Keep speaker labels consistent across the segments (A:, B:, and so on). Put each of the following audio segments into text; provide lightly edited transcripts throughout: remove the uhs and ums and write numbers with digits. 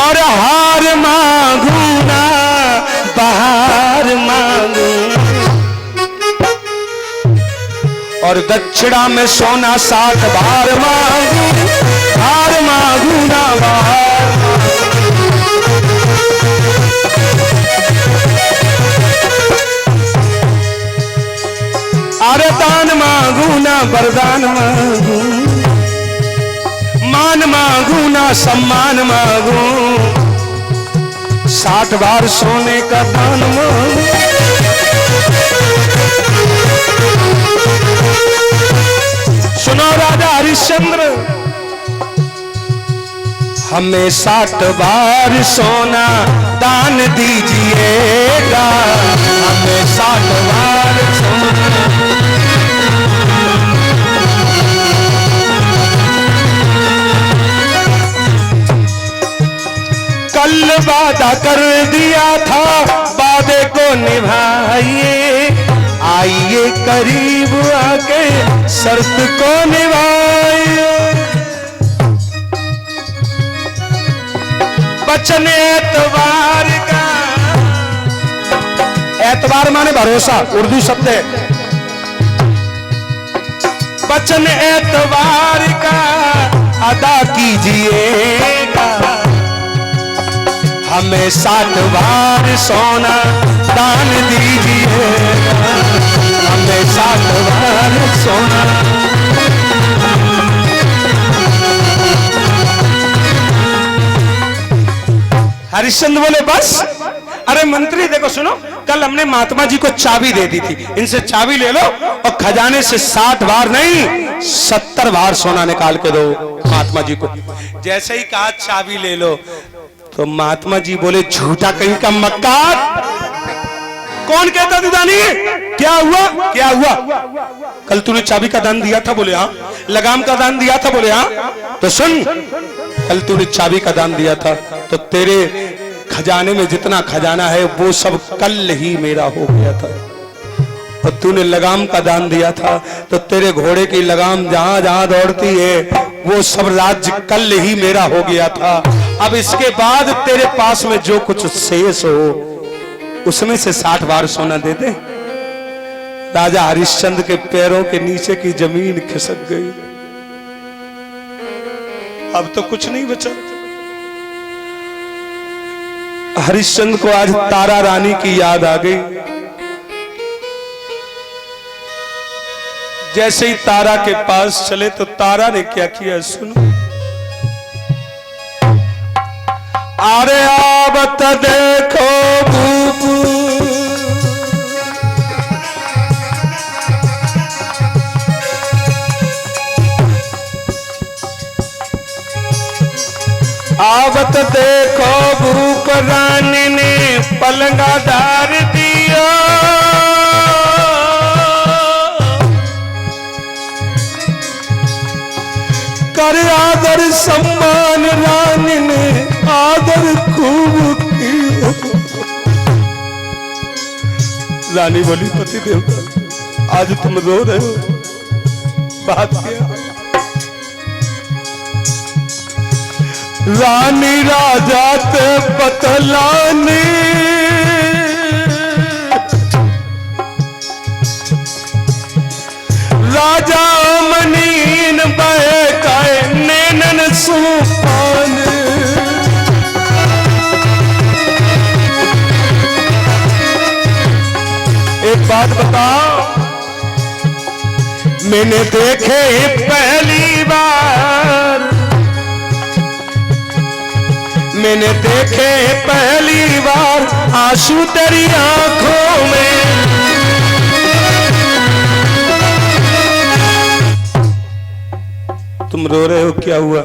A: और हार मांगू ना बहार मांगू, और दक्षिणा में सोना 60 बार मांगू, हार मांगू ना बहार। अरे दान मांगू ना वरदान मांगू, मान मांगू ना सम्मान मांगू, 60 बार सोने का दान मांगू। सुनो राजा हरिश्चंद्र, हमें 60 बार सोना दान दीजिएगा, हमें 60 बार सोना। कल वादा कर दिया था, वादे को निभाइए, आइए करीब आके शर्त को निभाइए। वचन एतबार का, एतबार माने भरोसा, उर्दू शब्द है। वचन एतबार का अदा कीजिएगा, हमें 60 बार सोना दान दीजिएगा, हमें 60 बार सोना। हरिश्चंद्र बोले बस। अरे मंत्री देखो सुनो, कल हमने महात्मा जी को चाबी दे दी थी, इनसे चाबी ले लो और खजाने से 60 बार नहीं 70 बार सोना निकाल के दो महात्मा जी को। जैसे ही कहा चाबी ले लो, तो महात्मा जी बोले झूठा कहीं का मक्कार, कौन कहता तू दानी? क्या हुआ क्या हुआ? कल तूने चाबी का दान दिया था, बोले हाँ। लगाम का दान दिया था, बोले हाँ। तो सुन, कल तूने चाबी का दान दिया था, तो तेरे खजाने में जितना खजाना है वो सब कल ही मेरा हो गया था। और तूने लगाम का दान दिया था, तो तेरे घोड़े की लगाम जहां जहां दौड़ती है वो सब राज्य कल ही मेरा हो गया था। अब इसके बाद तेरे पास में जो कुछ शेष हो उसमें से 60 बार सोना दे दे। राजा हरिश्चंद्र के पैरों के नीचे की जमीन खिसक गई, अब तो कुछ नहीं बचा। हरिश्चंद्र को आज तारा रानी की याद आ गई। जैसे ही तारा के पास चले तो तारा ने क्या किया सुनो। अरे आवत देखो भूप, आवत देखो भूप रानी ने पलंगा डार दिया। कर आदर सम्मान रानी ने आदर खूब किया। रानी बोली पति देवता आज तुम रो रहे हो, बात क्या? रानी राजा ते बतलानी, राजा मनीन बहकाए नैनन सुपान। एक बात बताओ, मैंने देखे पहली बार, मैंने देखे पहली बार आंसू तेरी आंखों में। तुम रो रहे हो, क्या हुआ?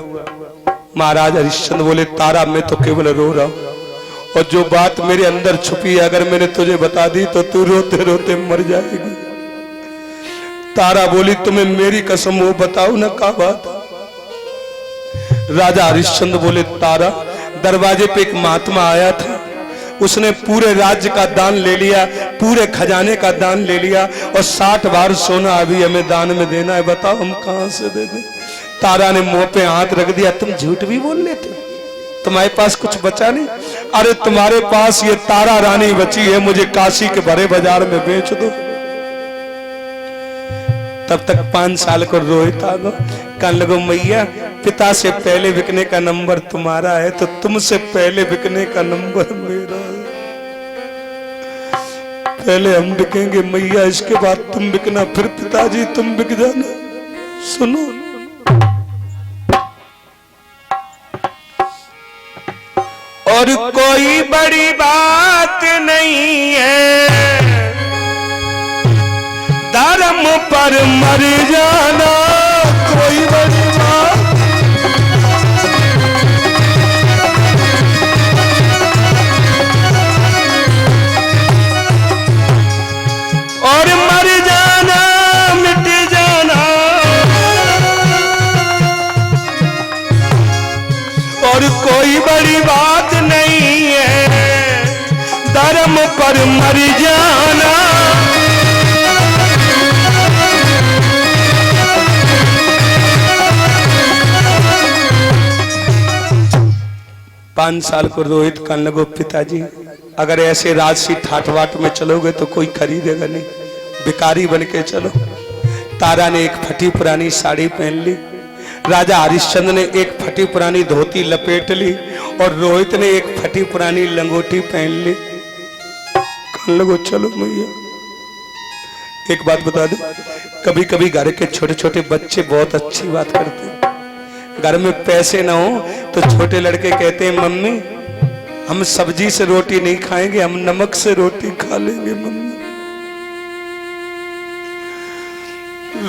A: महाराज हरिश्चंद्र बोले तारा मैं तो केवल रो रहा हूं, और जो बात मेरे अंदर छुपी है अगर मैंने तुझे बता दी तो तू रोते रोते मर जाएगी। तारा बोली तुम्हें मेरी कसम वो बताओ ना क्या बात। राजा हरिश्चंद्र बोले तारा दरवाजे पे एक महात्मा आया था, उसने पूरे राज्य का दान ले लिया, पूरे खजाने का दान ले लिया, और 60 बार सोना अभी हमें दान में देना है, बताओ हम कहां से दे दें। तारा ने मुंह पे हाथ रख दिया, तुम झूठ भी बोल लेते, तुम्हारे पास कुछ बचा नहीं? अरे तुम्हारे पास ये तारा रानी बची है, मुझे काशी के बड़े बाजार में बेच दो। तब तक 5 साल को रोहित आ गो, कहने लगो मैया पिता से पहले बिकने का नंबर तुम्हारा है तो तुमसे पहले बिकने का नंबर मेरा है। पहले हम बिकेंगे मैया, इसके बाद तुम बिकना, फिर पिताजी तुम बिक जाना। सुनो, और कोई बड़ी बात नहीं है, धर्म पर मर जाना कोई बड़ी बात। और मर जाना मिट जाना, और कोई बड़ी बात नहीं है, धर्म पर मर जाना। 5 साल को रोहित कहने लगो पिताजी अगर ऐसे राजसी ठाटवाट में चलोगे तो कोई खरीदेगा नहीं, भिखारी बन के चलो। तारा ने एक फटी पुरानी साड़ी पहन ली, राजा हरिश्चंद्र ने एक फटी पुरानी धोती लपेट ली और रोहित ने एक फटी पुरानी लंगोटी पहन ली। कहने लगो चलो मैया। एक बात बता दो, कभी कभी घर के छोटे छोटे बच्चे बहुत अच्छी बात करते हैं। घर में पैसे ना हो तो छोटे लड़के कहते हैं मम्मी हम सब्जी से रोटी नहीं खाएंगे, हम नमक से रोटी खा लेंगे मम्मी।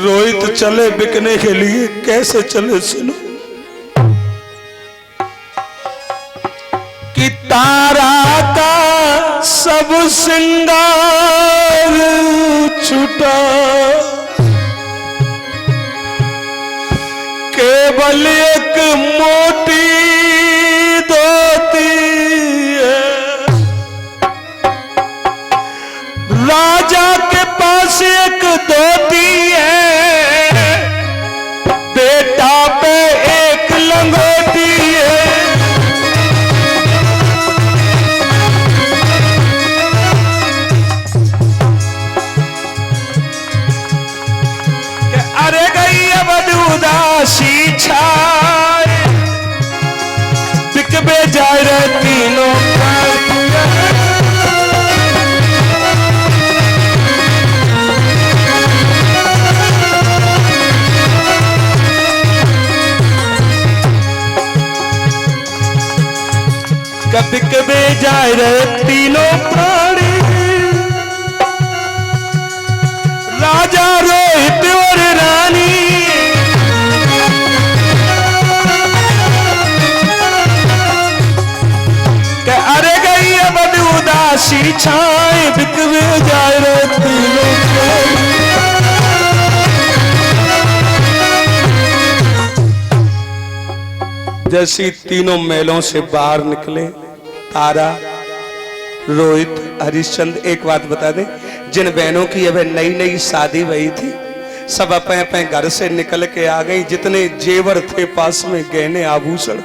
A: रोहित चले बिकने के लिए, कैसे चले सुनो। कि तारा का सब श्रृंगार छूटा, केवल एक मोटी धोती है। राजा के पास एक धोती है, बेटा पे एक लंगोटी है। अरे गई अब उदासी छाए, बिक बे जाए रे तीनों बिक बे जाए रे तीनों प्राणी। राजा रोहित और रानी के अरे गई अब उदासी छाए, बिक बे जाए रे तीनों प्राणी। जैसी तीनों महलों से बाहर निकले तारा, रोहित, हरिश्चंद्र, एक बात बता दे, जिन बहनों की अब नई नई शादी हुई थी सब अपने अपने घर से निकल के आ गई। जितने जेवर थे पास में, गहने आभूषण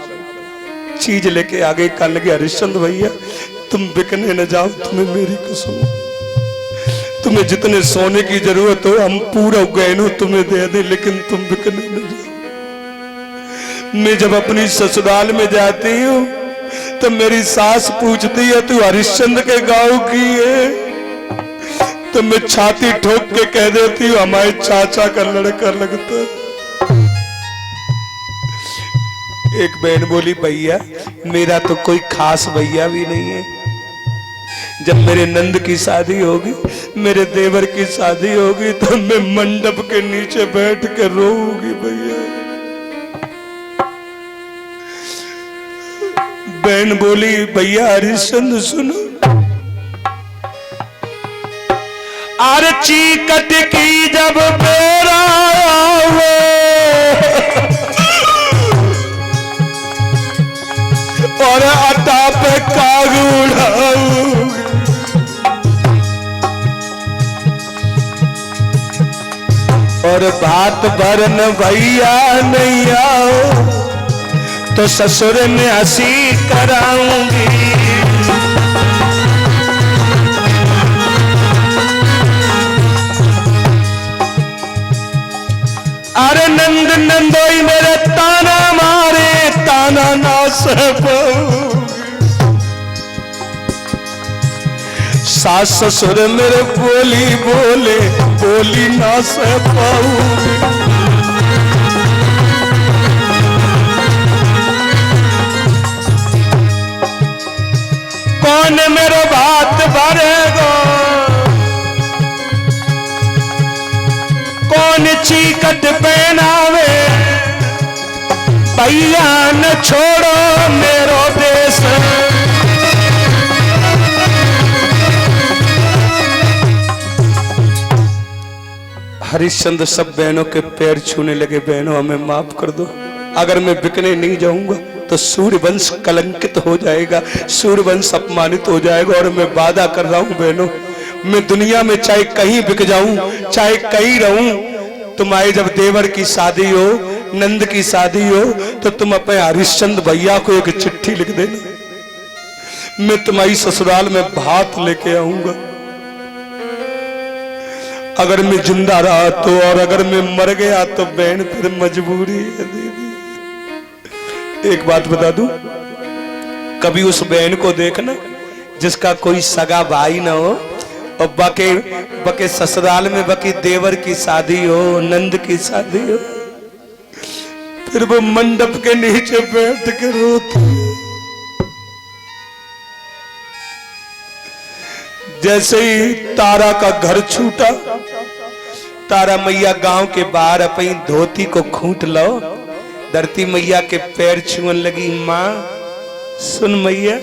A: चीज लेके आ गई। कहने लगे हरिश्चंद्र भैया तुम बिकने न जाओ, तुम्हें मेरी कसम, तुम्हें जितने सोने की जरूरत हो हम पूरा गहनों तुम्हें दे दे, लेकिन तुम बिकने न जाओ। मैं जब अपनी ससुराल में जाती हूँ तो मेरी सास पूछती है तू हरिश्चंद्र के गांव की है, तो मैं छाती ठोक के कह देती हूँ हमारे चाचा का लड़का लगता। एक बहन बोली भैया मेरा तो कोई खास भैया भी नहीं है, जब मेरे नंद की शादी होगी, मेरे देवर की शादी होगी तो मैं मंडप के नीचे बैठ के रोऊंगी भैया। बहन बोली भैया हरिश्चंद्र सुनो, आरची कट की जब बेरा हो और अटा पे काग उड़ाऊ, और बात भरन भैया नहीं आओ तो ससुर में हंसी कराऊंगी। अरे नंद नंदोई मेरे ताना मारे, ताना ना सह पाऊंगी। सास ससुर मेरे बोली बोले, बोली ना सह पाऊंगी। कौन मेरो बात भरेगा, कौन चीकट पहनावे, भैया न छोड़ो मेरो देश। हरिश्चंद्र सब बहनों के पैर छूने लगे, बहनों हमें माफ कर दो, अगर मैं बिकने नहीं जाऊंगा तो सूर्यवंश कलंकित हो जाएगा, सूर्यवंश अपमानित हो जाएगा। और मैं वादा कर रहा हूं बहनों, मैं दुनिया में चाहे कहीं बिक जाऊं, चाहे कहीं रहूं, तुम आए जब देवर की शादी हो, नंद की शादी हो, तो तुम अपने हरिश्चंद्र भैया को एक चिट्ठी लिख देना, मैं तुम्हारी ससुराल में भात लेके आऊंगा। अगर मैं जिंदा रहा तो, और अगर मैं मर गया तो बहन फिर मजबूरी है दीदी। एक बात बता दूं, कभी उस बहन को देखना जिसका कोई सगा भाई ना हो, और बके ससुराल में बकी देवर की शादी हो, नंद की शादी हो, फिर वो मंडप के नीचे बैठ के रोती है। जैसे ही तारा का घर छूटा, तारा मैया गांव के बाहर अपनी धोती को खूंट लो, धरती मैया के पैर छुअन लगी। मां सुन मैया,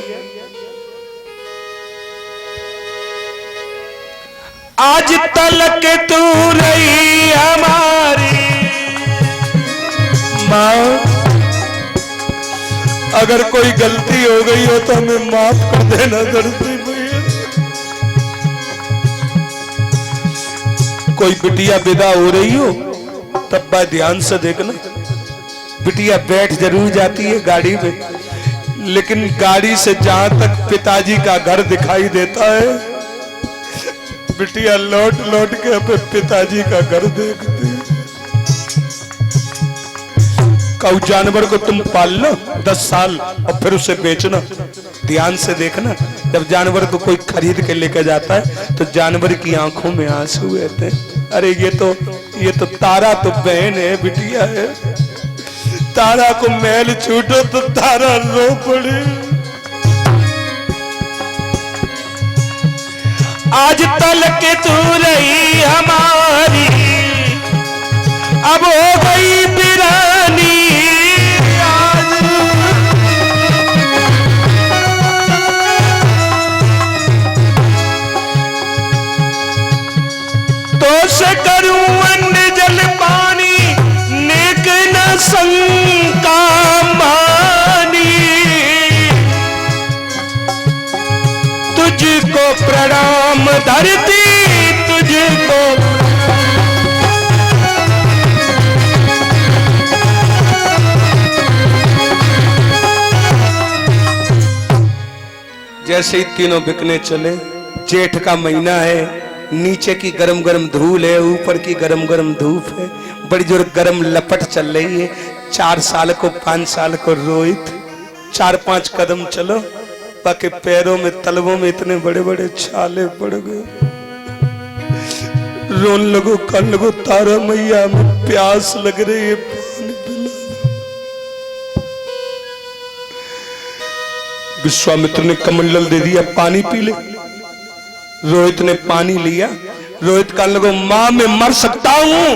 A: आज तलक तू रही हमारी मां, अगर कोई गलती हो गई हो तो हमें माफ कर देना धरती मैया। कोई बिटिया विदा हो रही हो तब बात ध्यान से देखना, बिटिया बैठ जरूर जाती है गाड़ी में, लेकिन गाड़ी से जहां तक पिताजी का घर दिखाई देता है, बिटिया लौट लौट के अपने पिताजी का घर देखती है। कौ जानवर को तुम पाल लो 10 साल और फिर उसे बेचना, ध्यान से देखना, जब जानवर को कोई खरीद के लेकर जाता है तो जानवर की आंखों में आंसू रहते हैं। अरे ये तो तारा तो बहन है, बिटिया है, तारा को मैल छूटो तो तारा रो पड़े। आज तलक तू रही हमारी, अब हो गई बिरानी। तो से करूं अन्न जल पानी, नेक न संका मानी। तुझको प्रणाम धरती, तुझको जैसे ही तीनों बिकने चले। जेठ का महीना है, नीचे की गरम गरम धूल है, ऊपर की गरम गरम धूप है, बड़ी जोर गरम लपट चल रही है। 4 साल को 5 साल को रोहित 4-5 कदम चलो, बाकी पैरों में तलवों में इतने बड़े बड़े छाले पड़ गए। रोन लगो, कन लगो, तारा मैया में प्यास लग रही है, पानी पिला। विश्वामित्र ने कमंडल दे दिया, पानी पी ले। रोहित ने पानी लिया। रोहित कहने लगो, मां मैं मर सकता हूं,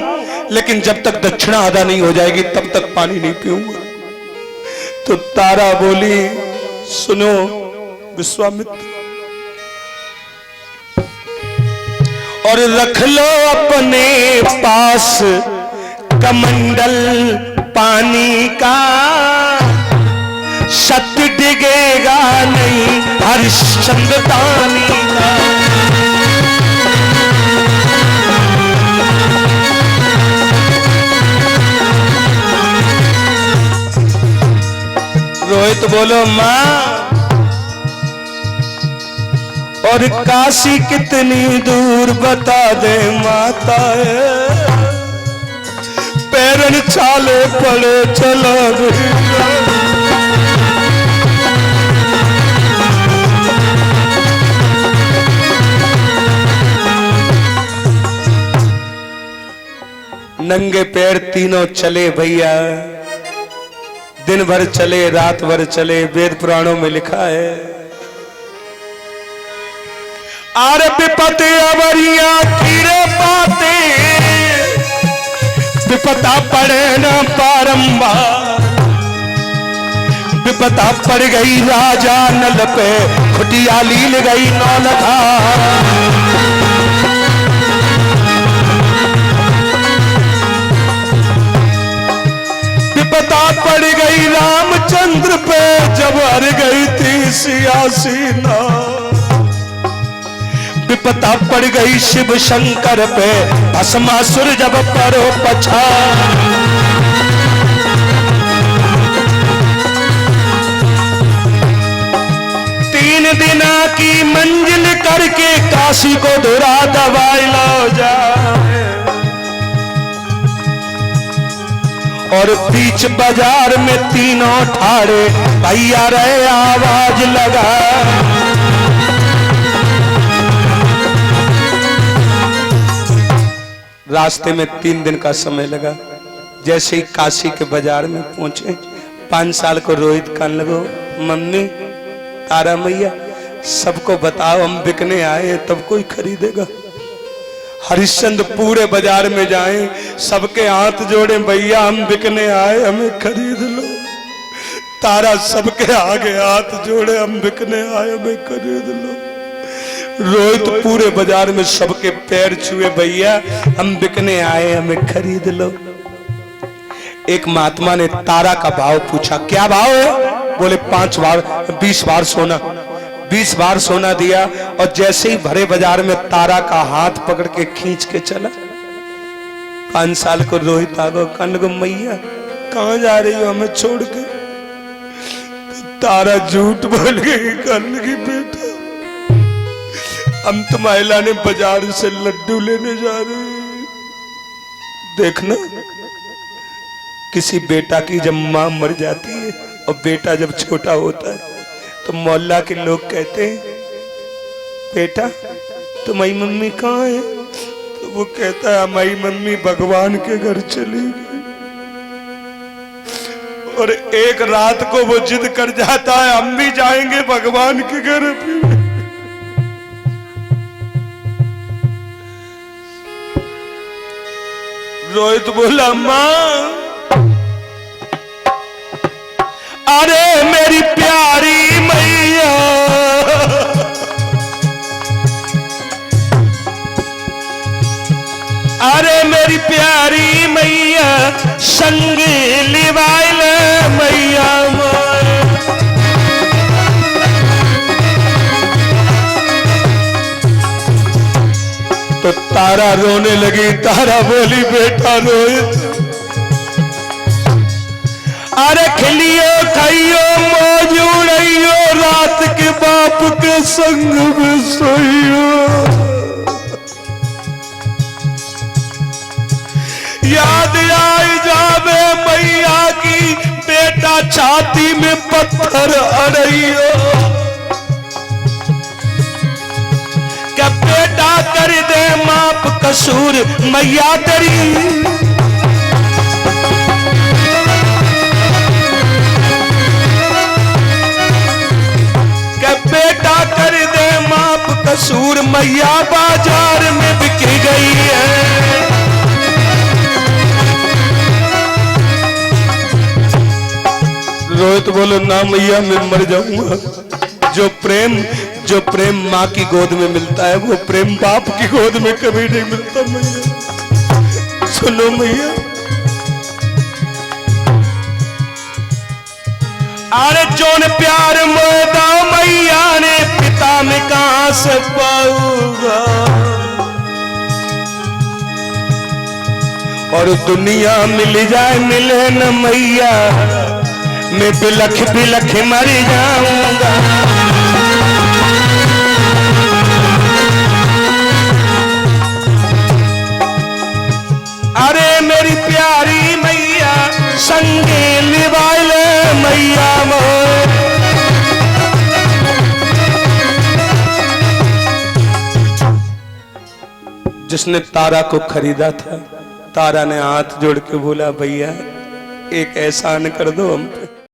A: लेकिन जब तक दक्षिणा अदा नहीं हो जाएगी तब तक पानी नहीं पीऊंगा। तो तारा बोली, सुनो विश्वामित्र, और रख लो अपने पास कमंडल पानी का, सत्य डिगेगा नहीं हरिश्चंद्र दानी का। रोहित बोलो माँ। और काशी कितनी दूर बता दे माता, पैरन छाले पड़े चलो नंगे पैर तीनों चले भैया, दिन भर चले रात भर चले, वेद पुराणों में लिखा है। आरे विपत्ति अवरिया कीड़े पाते, विपता पड़े न बारंबार, विपता पड़ गई राजा नल पे, खुटिया लील गई नौलखा। विपता पड़ गई रामचंद्र पे, जब हर गई थी सियासी ना। विपता पड़ गई शिव शंकर पे, भस्मासुर जब परो पछा। तीन दिना की मंजिल करके काशी को धुरा दवाई लो जाए, और बीच बाजार में तीनों ठाड़े भैया रहे आवाज लगा। रास्ते में 3 दिन का समय लगा। जैसे ही काशी के बाजार में पहुंचे, 5 साल को रोहित कहने लगो, मम्मी तारा मैया सबको बताओ हम बिकने आए, तब कोई खरीदेगा। हरिश्चंद्र पूरे बाजार में जाएं, सबके हाथ जोड़े, भैया हम बिकने आए हमें खरीद लो। तारा सबके आगे हाथ जोड़े, हम बिकने आए हमें खरीद लो। रोहित पूरे बाजार में सबके पैर छुए, भैया हम बिकने आए हमें खरीद लो। एक महात्मा ने तारा का भाव पूछा, क्या भाव है? बोले 5 बार 20 बार सोना। 20 बार सोना दिया, और जैसे ही भरे बाजार में तारा का हाथ पकड़ के खींच के चला। 5 साल को रोहित आगो कहने को, मैया कहां जा रही हो हमें छोड़ के? तारा झूठ बोल गई, कहने की बेटा हम तो महिला ने बाजार से लड्डू लेने जा रहे हैं। देखना किसी बेटा की जब मां मर जाती है और बेटा जब छोटा होता है तो मोहल्ला के लोग कहते हैं, बेटा तुम्हारी मम्मी कहाँ है? तो वो कहता है हमारी मम्मी भगवान के घर चली गई। और एक रात को वो जिद कर जाता है, हम भी जाएंगे भगवान के घर पे। रोहित बोला, मां अरे मेरी प्यारी मैया, अरे मेरी प्यारी मैया संग लिवाइल मैया। तो तारा रोने लगी। तारा बोली, बेटा रोहित अरे खिलियो खाइयो मौज उड़ाइयो, रात के बाप के संग में सोइयो। याद आई जावे मैया की, बेटा छाती में पत्थर अड़इयो। क्या बेटा कर दे माप कसूर मैया तेरी, बेटा कर दे माप कसूर, मैया बाजार में बिक गई है। रोहित बोलो, ना मैया मैं मर जाऊंगा। जो प्रेम माँ की गोद में मिलता है वो प्रेम बाप की गोद में कभी नहीं मिलता। मैया सुनो मैया, अरे जोन प्यार मोदा मैया ने पिता में कहां से पाऊंगा। और दुनिया मिल जाए मिले न मैया, मैं बिलख बिलख मर जाऊंगा। अरे मेरी प्यारी मैया संगे निभाले मैया मोर। जिसने तारा को खरीदा था, तारा ने हाथ जोड़ के बोला भैया एक एहसान कर दो हम पे।